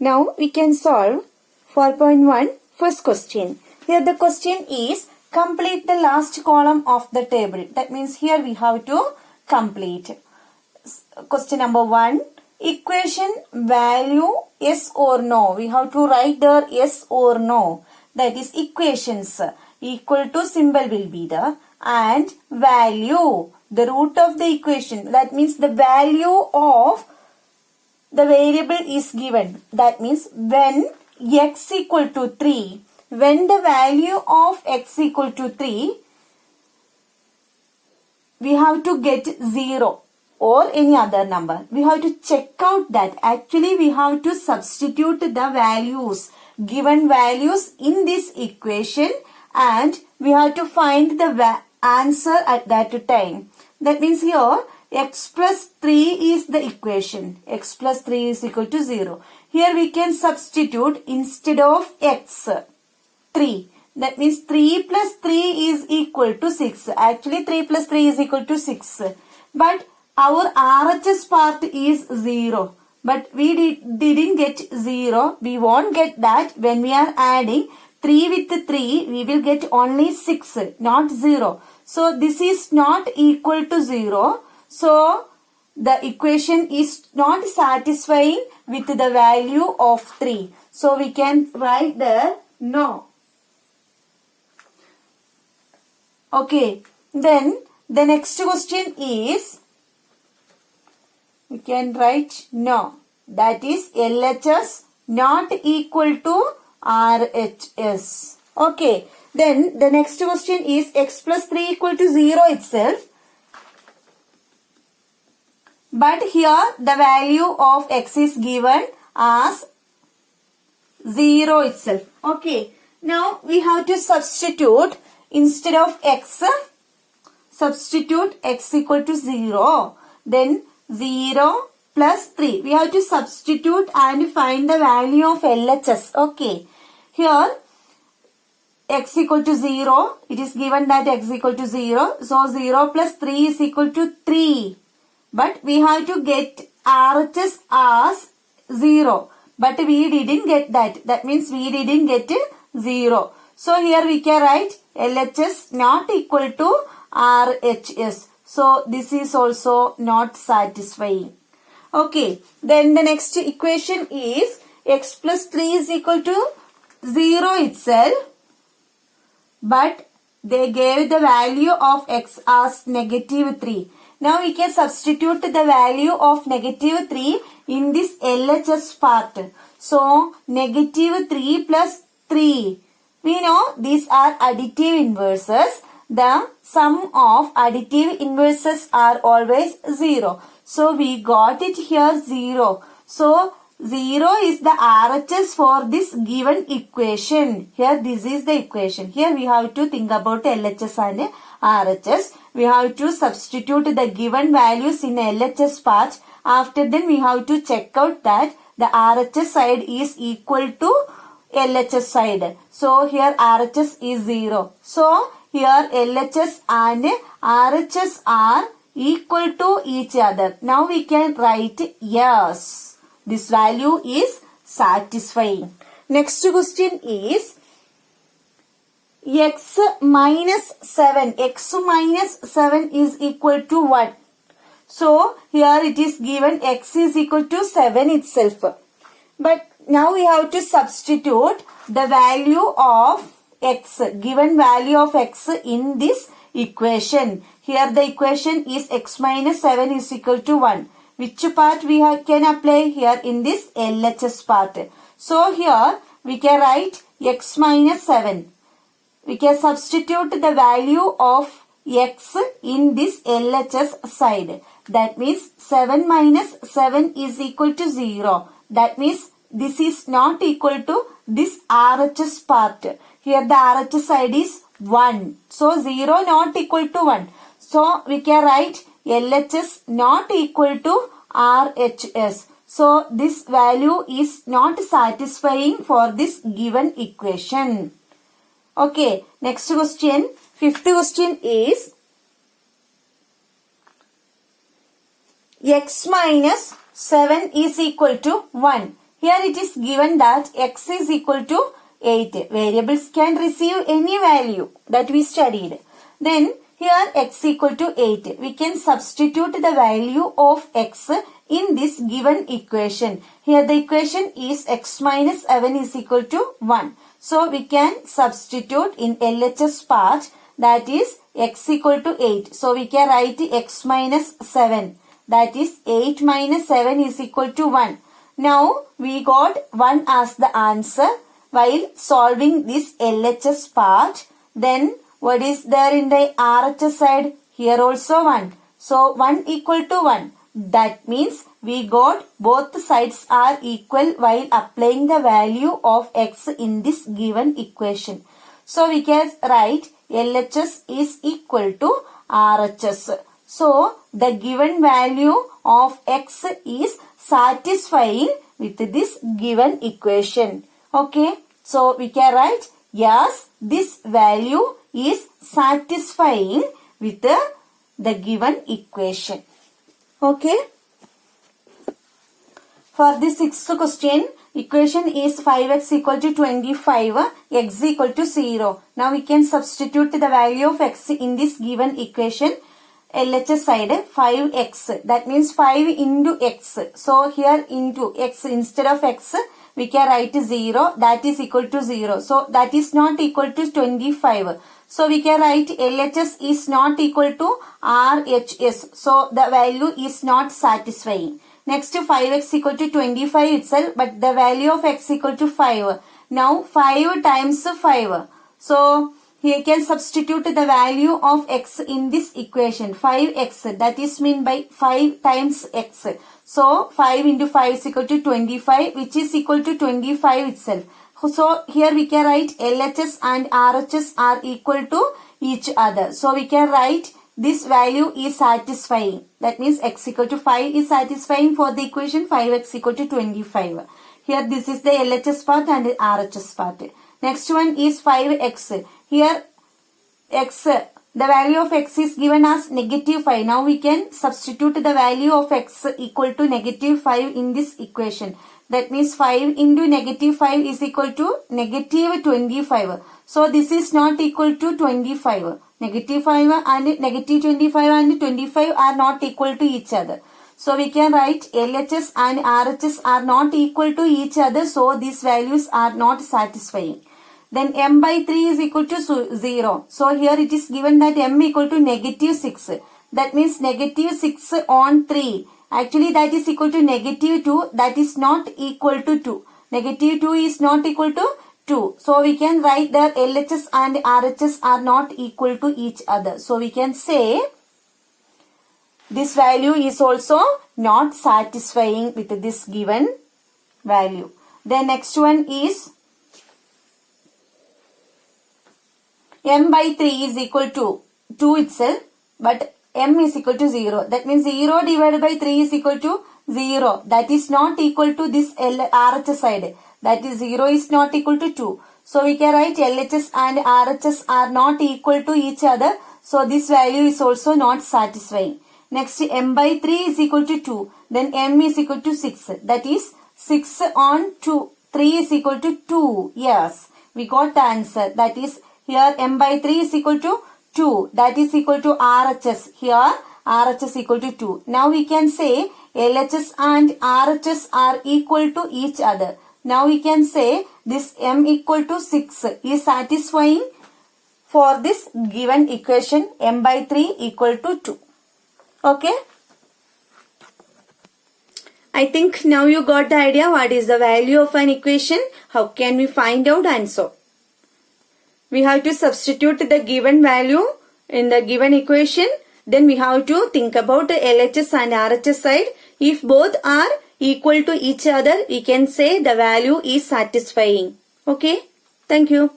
Now we can solve 4.1 first question. Here the question is complete the last column of the table. That means here we have to complete. Question number 1. Equation value yes or no. We have to write there yes or no. That is equations equal to symbol will be there and value the root of the equation. That means the value of the variable is given. That means when x equal to 3, when the value of x equal to 3, we have to get 0 or any other number. We have to check out that. Actually, we have to substitute the values, given values in this equation, and we have to find the answer at that time. That means here x plus 3 is the equation. X plus 3 is equal to 0. Here we can substitute instead of x 3. That means 3 plus 3 is equal to 6. Actually 3 plus 3 is equal to 6. But our RHS part is 0. But we didn't get 0. We won't get that when we are adding 3 with 3. We will get only 6, not 0. So this is not equal to 0. So the equation is not satisfying with the value of 3. So we can write there no. Okay. Then the next question is, we can write no. That is LHS not equal to RHS. Okay. Then the next question is x plus 3 equal to 0 itself. But here the value of x is given as 0 itself. Okay. Now we have to substitute instead of x, substitute x equal to 0. Then 0 plus 3. We have to substitute and find the value of LHS. Okay. Here x equal to 0. It is given that x equal to 0. So 0 plus 3 is equal to 3. But we have to get RHS as 0. But we didn't get that. That means we didn't get 0. So here we can write LHS not equal to RHS. So this is also not satisfying. Okay. Then the next equation is x plus 3 is equal to 0 itself. But they gave the value of x as negative 3. Now we can substitute the value of negative 3 in this LHS part. So negative 3 plus 3. We know these are additive inverses. The sum of additive inverses are always 0. So we got it here 0. So 0 is the RHS for this given equation. Here this is the equation. Here we have to think about LHS and RHS. We have to substitute the given values in LHS part. After then we have to check out that the RHS side is equal to LHS side. So here RHS is 0. So here LHS and RHS are equal to each other. Now we can write yes. This value is satisfying. Next question is x minus 7. X minus 7 is equal to 1. So here it is given x is equal to 7 itself. But now we have to substitute the value of x, given value of x in this equation. Here the equation is x minus 7 is equal to 1. Which part we can apply here in this LHS part. So here we can write x minus 7. We can substitute the value of x in this LHS side. That means 7 minus 7 is equal to 0. That means this is not equal to this RHS part. Here the RHS side is 1. So 0 not equal to 1. So we can write LHS not equal to RHS. So this value is not satisfying for this given equation. Okay, next question. Fifth question is x minus 7 is equal to 1. Here it is given that x is equal to 8. Variables can receive any value that we studied. Then here x equal to 8. We can substitute the value of x in this given equation. Here the equation is x minus 7 is equal to 1. So we can substitute in LHS part, that is x equal to 8. So we can write x minus 7. That is 8 minus 7 is equal to 1. Now we got 1 as the answer while solving this LHS part. Then what is there in the RHS side? Here also 1. So 1 equal to 1. That means we got both sides are equal while applying the value of x in this given equation. So we can write LHS is equal to RHS. So the given value of x is satisfying with this given equation. Okay. So we can write yes, this value is satisfying with the given equation. Okay. For the sixth question, equation is 5x equal to 25, x equal to 0. Now we can substitute the value of x in this given equation. LHS side 5x, that means 5 into x. So here into x, instead of x we can write 0, that is equal to 0. So that is not equal to 25. So we can write LHS is not equal to RHS. So the value is not satisfying. Next 5x equal to 25 itself, but the value of x equal to 5. Now 5 times 5. So here you can substitute the value of x in this equation. 5x, that is mean by 5 times x. So 5 into 5 is equal to 25, which is equal to 25 itself. So here we can write LHS and RHS are equal to each other. So we can write this value is satisfying. That means x equal to 5 is satisfying for the equation 5x equal to 25. Here this is the LHS part and the RHS part. Next one is 5x. Here x, the value of x is given as negative 5. Now we can substitute the value of x equal to negative 5 in this equation. That means 5 into negative 5 is equal to negative 25. So this is not equal to 25. Negative 5 and negative 25 and 25 are not equal to each other. So we can write LHS and RHS are not equal to each other. So these values are not satisfying. Then m by 3 is equal to 0. So here it is given that m equal to negative 6. That means negative 6 on 3. Actually that is equal to negative 2. That is not equal to 2. Negative 2 is not equal to 2. So we can write that LHS and RHS are not equal to each other. So we can say this value is also not satisfying with this given value. The next one is m by 3 is equal to 2 itself, but m is equal to 0. That means 0 divided by 3 is equal to 0. That is not equal to this RHS side. That is 0 is not equal to 2. So we can write LHS and RHS are not equal to each other. So this value is also not satisfying. Next m by 3 is equal to 2. Then m is equal to 6. That is 6 on 2. 3 is equal to 2. Yes, we got the answer. That is here m by 3 is equal to 2. That is equal to RHS. Here RHS equal to 2. Now we can say LHS and RHS are equal to each other. Now we can say this m equal to 6 is satisfying for this given equation m by 3 equal to 2. Okay. I think now you got the idea what is the value of an equation. How can we find out and so. We have to substitute the given value in the given equation. Then we have to think about the LHS and RHS side. If both are equal to each other, we can say the value is satisfying. Okay. Thank you.